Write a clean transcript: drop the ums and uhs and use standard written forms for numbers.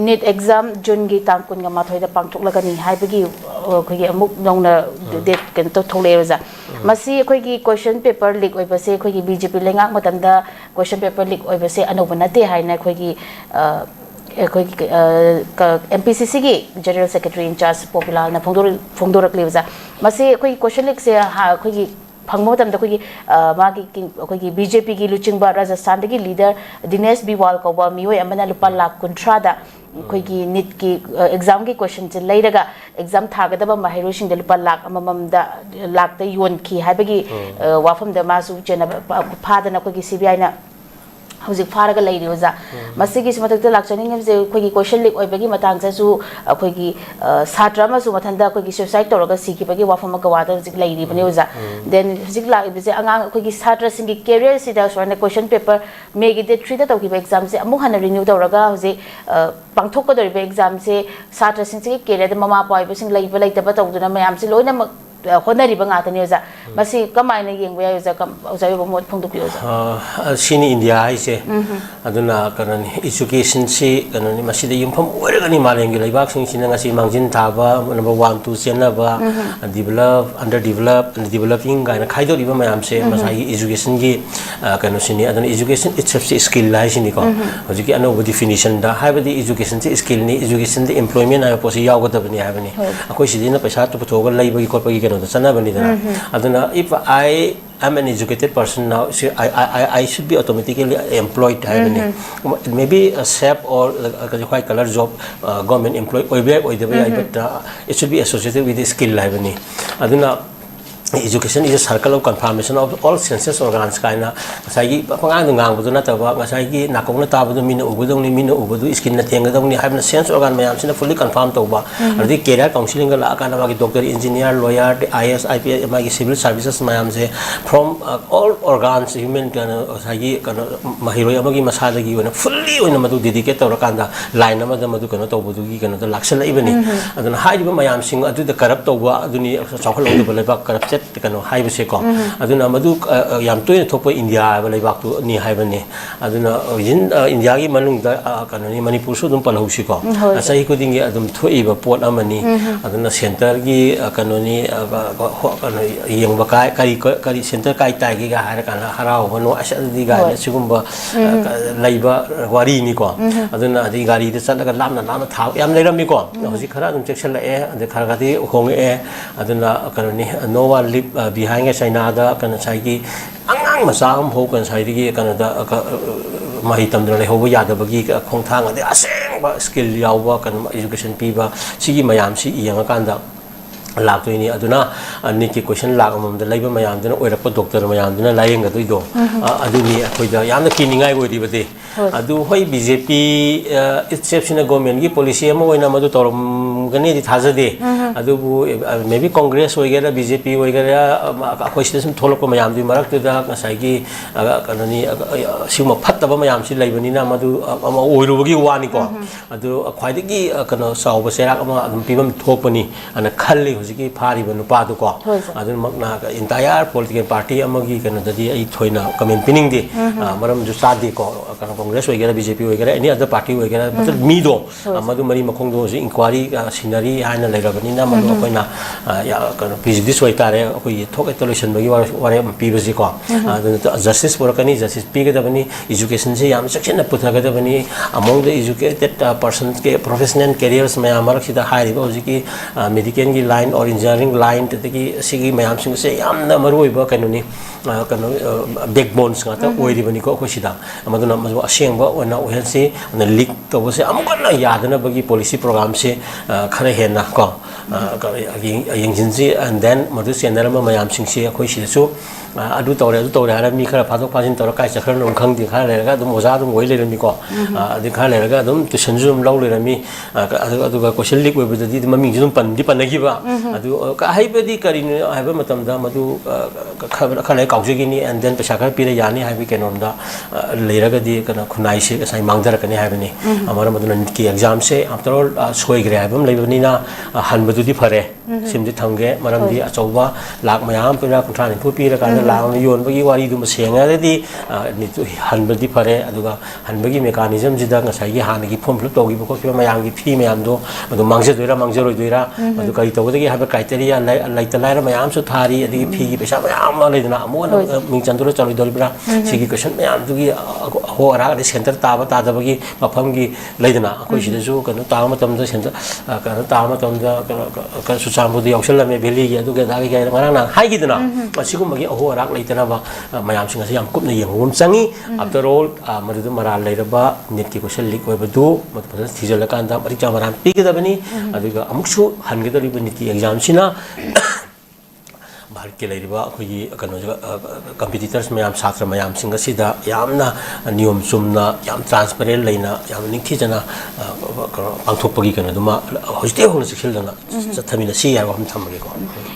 NEET exam June gi tang kun ga ma thoi da pang thuk la ni hai bagi khoi gi amuk nong na date kan to thole ra masi khoi gi question paper leak oi ba se khoi gi BJP lenga matam da question paper leak oi ba se anoba na te hai na khoi gi MPCC gi General Secretary in charge popular na phongdorak lewa masi khoi question leak se ha khoi gi phangmo tam da khoi gi magi khoi gi BJP gi luchingba Rajasthan gi leader Dinesh Biwal ko ba mioi amana lupa lakh kunthra da khoi gi NEET ki exam gi question je leiraga exam thagadaba mahairu sing da lupa lakh amamam da lakh da yon ki haibagi wafam da masu chena phada na khoi gi CBI na hꯧzik फारगा लेरी ओजा मसिगी समतक लाक्चनिंग जे खोगी question leak ओइबगी Matang जसु खोगी छात्र मसु मथंदा खोगी suicide तोरगा सिकिबगी वाफम गवादा हौजिक लेरी बने ओजा then हौजिक लाइबजे अंगांग खोगी छात्र सिंगी career सिदा सोने question paper Maggi दे 3 दा तौकिबा exam से अमु हन रिन्यू तोरगा हौजिक पांगथोकदोरिबा एग्जाम से छात्र सिंगी करियर ममा पाइबो सिंग लेइबा लेइतबा तौदुना मयाम से लोइना होनरिबा ngathani oza masi kamaina yengba ya oza kam oza yo mod phongdu pi oza sini India aise aduna kanani education si kanani masi de yumpham oiragani malengi laibak sing sina ngasi mangjin thaba number 1 2 chena ba develop underdeveloped and developing gaina khaido riba mayam se masai education gi kanu sini aduna education itself si skill lai sini ko hoji ki anoba definition da haibadi education si skill ni education the employment ay posi yawadabani habani akoi sidina paisa to puthoga laibagi korpagi if I am an educated person now, I should be automatically employed. Maybe a SEP or a white collar job, government employee, but it should be associated with the skill. Education is a circle of confirmation of all senses organs. Kaina, Sagi, Pangang, Budunatava, Masagi, Nakona Tabu, Mina Ubudoni, Mina Ubudu, Skin, Natangadoni, have a sense organ, I am fully confirmed over. The career counseling, Lakanamaki, doctor, engineer, lawyer, IS, IP, civil services, Mayamse, from all organs, human, Sagi, Mahiroyamagi, Masadagi, when fully when Madu dedicate or Kanda, line number the Madukana, Tobuki, and the Laxala evening. And then hide Mayam sing to the corrupt over the chocolate corrupted. High Seco. Aduna Madu Yam to Topo India, I back to Ni Hibane. Aduna India Manung Manipur Sudum Palhusiko. As I couldn't get them to Eva Port Amani, Aduna Center Gi Canoni Young Bakai Kari Center Kai Taiga Harakana Harao, no Ashadiga, Sugumba Labor Wariniko. Aduna the Gari, the Santa Lama Lama Tau, Yam Lamiko, Hosikaran Section Air, and the Karagati Hong Air, Aduna Canoni, no one behind a Sainada, Kanasaki, Angang Masam, Hope and Saidi, Canada, Mahitam, the Lehovia, the Bagika, Kontang, the Aseng, skill Yawa, and education people, Sigi Mayamsi, Yanakanda. Lakini aduna niki question lagamam the labor mayam dana oirappa doctor mayam dana layeng aduido aduni akoida yamna kiningai oiribade adu hoi BJP exceptional government gi policy ama oina madu torom gani di thajade adu maybe Congress oigera BJP oigera akoi system tholokpa mayam di marak da ngasai gi kanani sima phattaba mayam si laibani na madu ama oirubagi wani ko adu khwaidagi kana sauba serak ama adum pibam thopani ana khalli Ziki party Benupado ko. Entire political party amagi Canada Toina coming pinning the Madam Jusadi Congress BJP any other party but Mido Madu Mari Makongo's inquiry scenery and Lerabanina Manuapena this way tare we talk at television you are PVC justice workani justice Pigadabani education am section of Putagadabani among the educated persons professional careers may Amarak the high Ziki medical line or engineering line to the Sigi Mayam Sing say, I'm the Maruiba Canoni, big bones got away when you go Hoshida. Amaduna Shamba when now we say, and the leak was say, I'm gonna Yadana Bagi policy program say, Karahena ko, and then Madusi and Nerama Mayam Sing say, Hoshisu. Adu Tora Mika Pado Pasin Toraka Sakran on Kang the Karaga, the Mozadum, Wailer Miko, the Karaga, to Shanzum Lowler and me, Adu Koshelik with the Mamijum Pandipanagiva, Adu Haibadi Karin, I have a Matam Damadu Kale Kaujigini, and then Pashaka Pirayani, have we can on the Leraga di Kunaishi, as I Mangdara can have any. Amaramadunki exam say, after all, Sway Grabum, Lebanina, hanbadudi phare simdi thamge maramdi achauba lak mayam pira kunthra ni phu pira kana laang yon bagi wari du masenga di ni tu hanbadi phare aduga hanbagi mechanism jida ngasai gi hanagi form fill togi ko ki mayam gi phi mayam do adu mangje doira mangjoroi doira adu kai tawdagi haba criteria lai talai ra mayam su thari adi phi gi pesa mayam ma leidna amon ming chandura chaloi dolbra sigi question mayam du gi ho ara di center taba tadabagi mafam gi leidna ko sida ju kana taba matam da center kana taba matam da ka su chambu di yausal me beli gi adu ga da gi ngarang na hai gi dana asigum magi ho ara leitna ba mayam singa si yam kupna yengum changi after all madu mara leiraba net ki question leak oi badu madu thijal kan da pari chamaran pi gi da bani adu ga amuksu han gi da ri net ki exam sina Bharat के लेरिबा अखोगी कनो competitors मयाम छात्र मयाम सिंग सिदा यामना नियम सुमना याम transparent लेना याम निखिजना पांथोपगी कनो दुमा होस्टे होन सिखिलदना चथमिना सि याव हम थमगे को